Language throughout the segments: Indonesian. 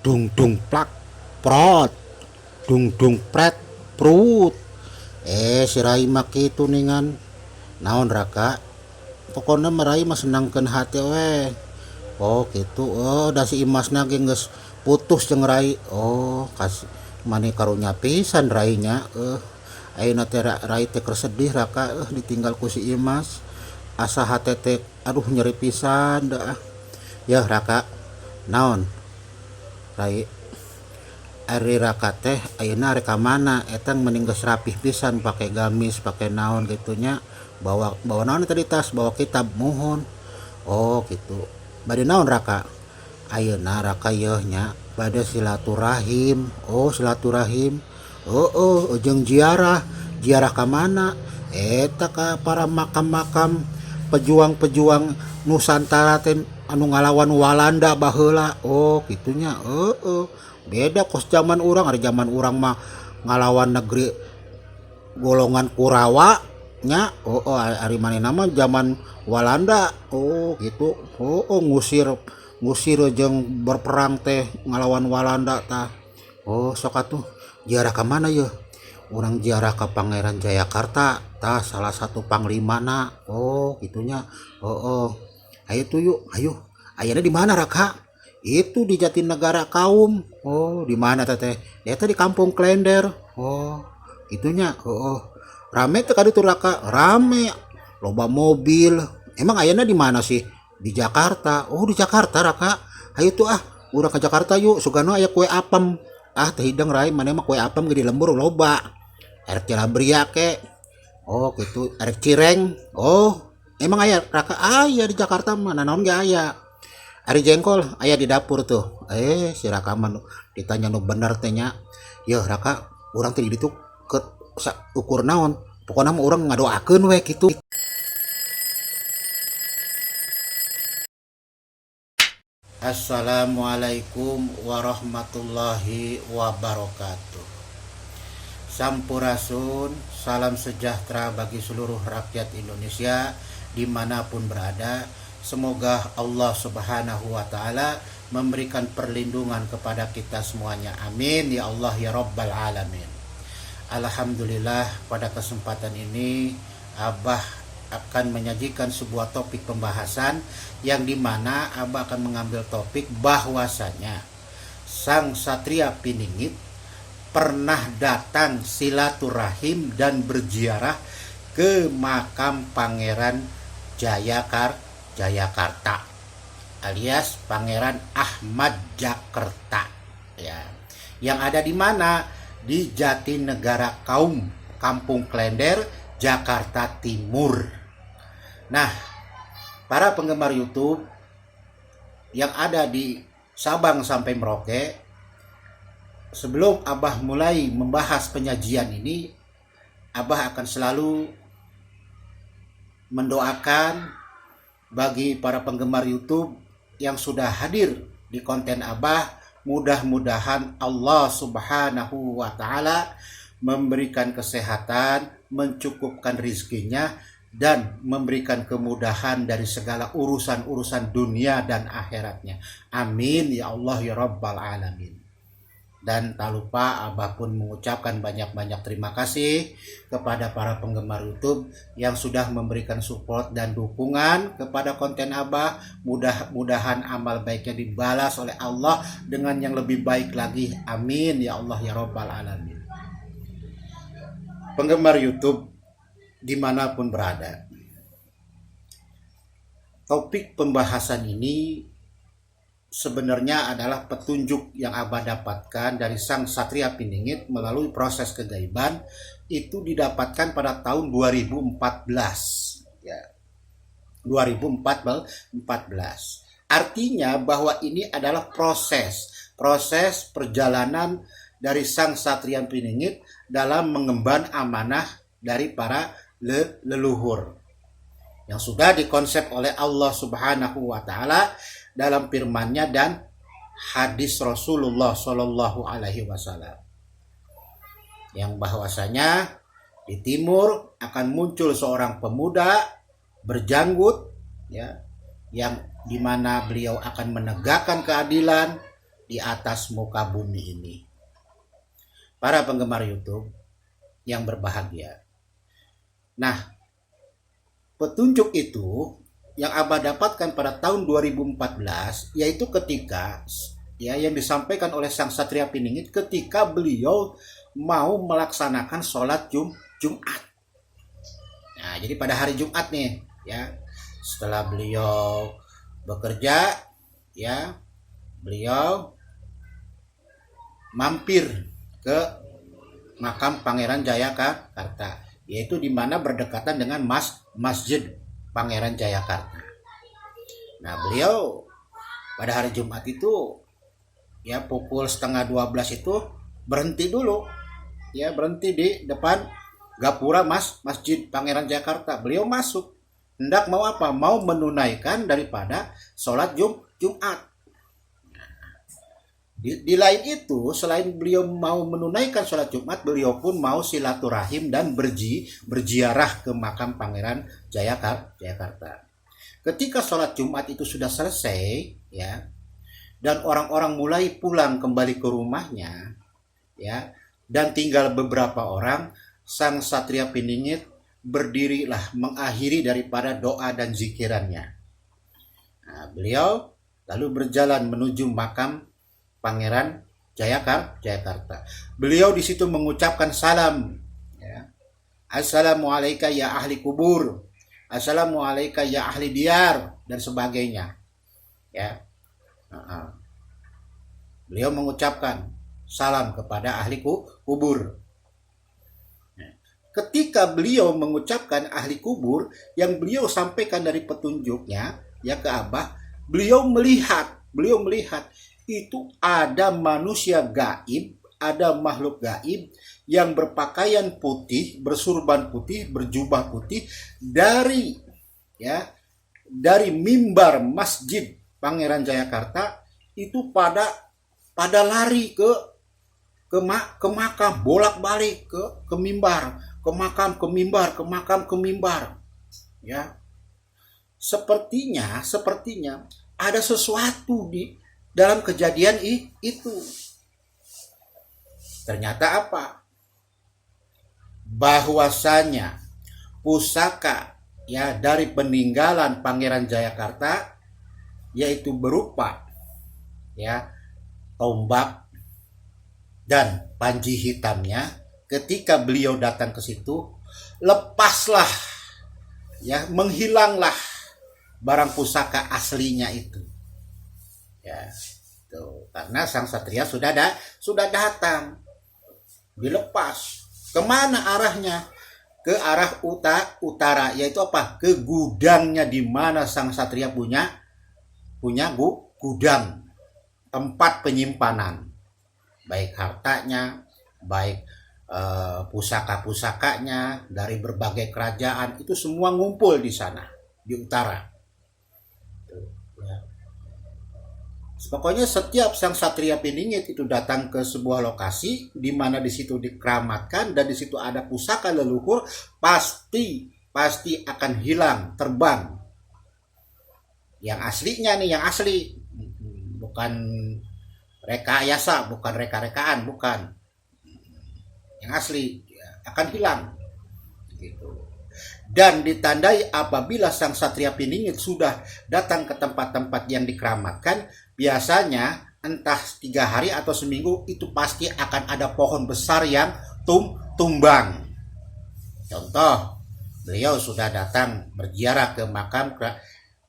dung dung plak prot dung dung pret prut. Si Rai mah kitu ningan. Naon raka? Pokoknya Rai mah senangkeun hati we. Oh gitu. Oh da si Imasna ge geus putus jeung Rai. Oh kasih mani karunya pisan Rai nya. Ayeuna teh Rai teh keur sedih raka ditinggal ku si Imas. Asa hate teh aduh nyeri pisan dah. Ya raka. Naon? Rai Ari raka teh ayeuna rek ka mana? Eta mending geus rapih pisan pake gamis, pake naon gitunya. Bawa bawa naon tadi tas, bawa kitab mohon. Oh gitu. Bade naon raka? Ayeuna raka yeuh nya bade silaturahim. Oh silaturahim. Jeung ziarah. Ziarah ka mana? Eta ka para makam-makam pejuang-pejuang Nusantara teh anu ngalawan Walanda baheula. Oh gitunya. Beda kos zaman urang, ada zaman urang mah ngalawan negeri golongan Kurawa nya. Ari manehna mah zaman Walanda. Oh gitu. Ngusir jeung berperang teh ngalawan Walanda tah. Oh sok atuh ziarah ka mana yeuh? Urang ziarah ka Pangeran Jayakarta tah salah satu panglimana. Oh gitunya. Ayo tuh yuk, ayo. Ayeuna di mana raka? Itu di Jatinegara Kaum. Oh di mana teh? Eta di Kampung Klender. Oh gitunya. Rame teh kaditu raka. Rame, loba mobil. Emang ayeuna di mana sih? Di Jakarta. Oh di Jakarta raka. Ayo tuh urang ke Jakarta yuk. Sugana aya kue apem. Teh hidang Rai mana mah kue apem ge di lembur loba. Erek Cilabria ke. Oh gitu. Erek Cireng. Oh emang aya raka? Aya di Jakarta mah naon ge aya. Ari jengkol aya di dapur tuh. Si Raka mah ditanya nu bener teh nya. Yeuh Raka, urang teh di ditu ke ukur naon? Pokona mah urang ngadoakeun we kitu. Assalamualaikum warahmatullahi wabarakatuh. Sampurasun, salam sejahtera bagi seluruh rakyat Indonesia dimanapun berada. Semoga Allah Subhanahu wa Ta'ala memberikan perlindungan kepada kita semuanya. Amin ya Allah ya Rabbal Alamin. Alhamdulillah, pada kesempatan ini Abah akan menyajikan sebuah topik pembahasan yang dimana Abah akan mengambil topik bahwasanya Sang Satria Piningit pernah datang silaturahim dan berziarah ke makam Pangeran Jayakarta alias Pangeran Ahmad Jakarta ya. Yang ada di mana? Di Jatinegara Kaum, Kampung Klender, Jakarta Timur. Nah, para penggemar YouTube yang ada di Sabang sampai Merauke, sebelum Abah mulai membahas penyajian ini, Abah akan selalu mendoakan bagi para penggemar YouTube yang sudah hadir di konten Abah, mudah-mudahan Allah Subhanahu wa Ta'ala memberikan kesehatan, mencukupkan rizkinya, dan memberikan kemudahan dari segala urusan-urusan dunia dan akhiratnya. Amin ya Allah ya Rabbal Alamin. Dan tak lupa Abah pun mengucapkan banyak-banyak terima kasih kepada para penggemar YouTube yang sudah memberikan support dan dukungan kepada konten Abah. Mudah-mudahan amal baiknya dibalas oleh Allah dengan yang lebih baik lagi. Amin ya Allah ya Rabbal Alamin. Penggemar YouTube dimanapun berada, topik pembahasan ini sebenarnya adalah petunjuk yang Abah dapatkan dari Sang Satria Piningit melalui proses kegaiban. Itu didapatkan pada tahun 2014 ya. 2014. Artinya bahwa ini adalah proses perjalanan dari Sang Satria Piningit dalam mengemban amanah dari para leluhur yang sudah dikonsep oleh Allah Subhanahu wa Ta'ala dalam firman-Nya dan hadis Rasulullah Shallallahu Alaihi Wasallam, yang bahwasanya di timur akan muncul seorang pemuda berjanggut ya, yang dimana beliau akan menegakkan keadilan, di atas muka bumi ini. Para penggemar YouTube yang berbahagia. Nah, petunjuk itu yang Abah dapatkan pada tahun 2014 yaitu ketika ya yang disampaikan oleh Sang Satria Piningit ketika beliau mau melaksanakan sholat Jumat. Nah, jadi pada hari Jumat nih, ya, setelah beliau bekerja, ya, beliau mampir ke makam Pangeran Jayakarta, yaitu di mana berdekatan dengan Masjid Pangeran Jayakarta. Nah, beliau pada hari Jumat itu ya pukul 11:30 itu berhenti dulu, ya, berhenti di depan gapura Masjid Pangeran Jayakarta. Beliau masuk, hendak mau apa? Mau menunaikan daripada sholat Jumat. Di lain itu, selain beliau mau menunaikan sholat Jumat, beliau pun mau silaturahim dan berziarah ke makam Pangeran Jayakarta. Ketika sholat Jumat itu sudah selesai, ya, dan orang-orang mulai pulang kembali ke rumahnya, ya, dan tinggal beberapa orang, Sang Satria Piningit berdirilah mengakhiri daripada doa dan zikirannya. Nah, beliau lalu berjalan menuju makam Pangeran Jayakarta. Beliau di situ mengucapkan salam, ya. Assalamualaikum ya ahli kubur, assalamualaikum ya ahli diyar, dan sebagainya, ya. Beliau mengucapkan salam kepada ahli kubur. Ketika beliau mengucapkan ahli kubur, yang beliau sampaikan dari petunjuknya ya ke Abah, beliau melihat itu ada manusia gaib, ada makhluk gaib yang berpakaian putih, bersurban putih, berjubah putih dari mimbar Masjid Pangeran Jayakarta itu pada lari ke makam, bolak-balik ke mimbar, ke makam, ya. Sepertinya ada sesuatu di dalam kejadian itu. Ternyata apa? Bahwasanya pusaka ya dari peninggalan Pangeran Jayakarta yaitu berupa ya tombak dan panji hitamnya, ketika beliau datang ke situ, lepaslah ya, menghilanglah barang pusaka aslinya itu. Ya, tuh, karena Sang Satria sudah datang, dilepas. Kemana arahnya? Ke arah utara, yaitu apa? Ke gudangnya, di mana Sang Satria punya gudang, tempat penyimpanan, baik hartanya, baik pusaka-pusakanya dari berbagai kerajaan, itu semua ngumpul di sana, di utara. Pokoknya setiap Sang Satria Piningit itu datang ke sebuah lokasi di mana di situ dikeramatkan dan di situ ada pusaka leluhur, pasti akan hilang, terbang. Yang aslinya nih, yang asli, bukan rekayasa, bukan reka-rekaan, bukan. Yang asli akan hilang. Gitu. Dan ditandai apabila Sang Satria Piningit sudah datang ke tempat-tempat yang dikeramatkan, biasanya entah 3 hari atau seminggu itu pasti akan ada pohon besar yang tumbang. Contoh, beliau sudah datang berziarah ke makam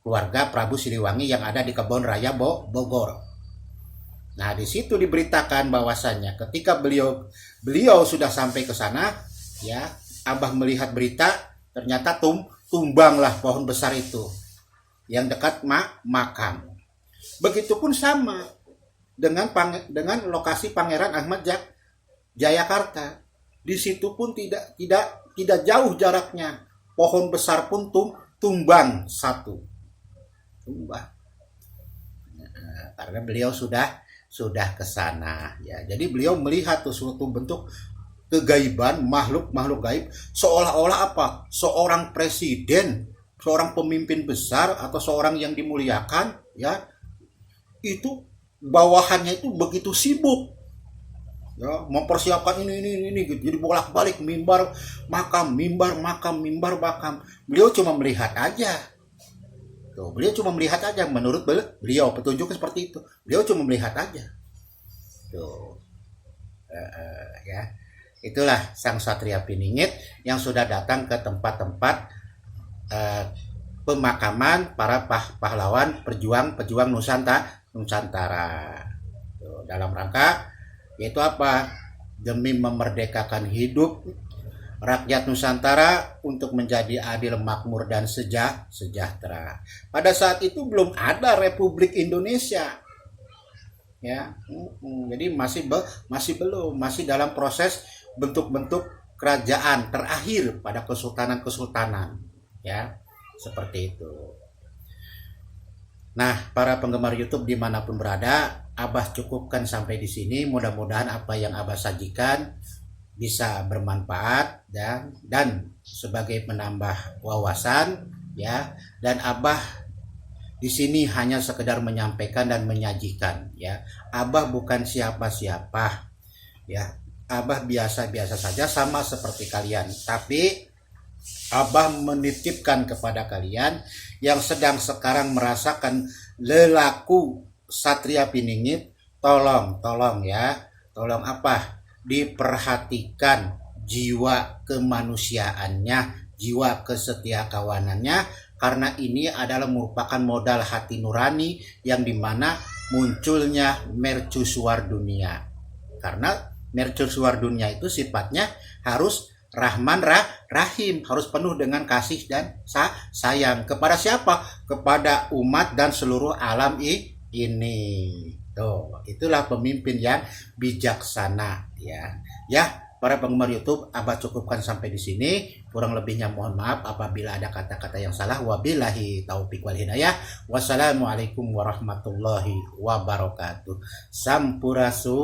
keluarga Prabu Siliwangi yang ada di Kebon Raya Bogor. Nah, di situ diberitakan bahwasannya ketika beliau sudah sampai ke sana, ya, Abah melihat berita, ternyata tumbanglah pohon besar itu yang dekat makam. Begitupun sama dengan lokasi Pangeran Ahmad Jayakarta. Di situ pun tidak jauh jaraknya. Pohon besar pun tumbang satu. Tumbang. Nah, karena beliau sudah ke sana, ya. Jadi beliau melihat tuh suatu bentuk kegaiban, makhluk gaib, seolah-olah apa? Seorang presiden, seorang pemimpin besar atau seorang yang dimuliakan, ya, itu bawahannya itu begitu sibuk ya mempersiapkan ini gitu. Jadi bolak-balik mimbar makam, mimbar makam, mimbar makam. Beliau cuma melihat aja. Tuh, beliau cuma melihat aja menurut beliau petunjuknya seperti itu. Beliau cuma melihat aja. Tuh. Ya. Itulah sang Satria Piningit yang sudah datang ke tempat-tempat pemakaman para pahlawan pejuang Nusantara. Tuh, dalam rangka yaitu apa? Demi memerdekakan hidup rakyat Nusantara untuk menjadi adil, makmur, dan sejahtera. Pada saat itu belum ada Republik Indonesia, ya. Jadi masih dalam proses bentuk-bentuk kerajaan terakhir pada kesultanan, ya, seperti itu. Nah, para penggemar YouTube dimanapun berada, Abah cukupkan sampai di sini. Mudah-mudahan apa yang Abah sajikan bisa bermanfaat dan sebagai penambah wawasan, ya. Dan Abah di sini hanya sekedar menyampaikan dan menyajikan, ya. Abah bukan siapa-siapa, ya. Abah biasa-biasa saja sama seperti kalian, tapi Abah menitipkan kepada kalian yang sedang sekarang merasakan lelaku Satria Piningit, tolong ya, tolong apa? Diperhatikan jiwa kemanusiaannya, jiwa kesetiakawanannya, karena ini adalah merupakan modal hati nurani yang dimana munculnya mercusuar dunia. Karena mercusuar dunia itu sifatnya harus Rahman Rahim, harus penuh dengan kasih dan sayang kepada siapa? Kepada umat dan seluruh alam ini. Tuh, itulah pemimpin yang bijaksana, ya. Ya, para penggemar YouTube, Abah cukupkan sampai di sini. Kurang lebihnya mohon maaf apabila ada kata-kata yang salah. Wabillahi taufiq wal hidayah. Wassalamualaikum warahmatullahi wabarakatuh. Sampurasun.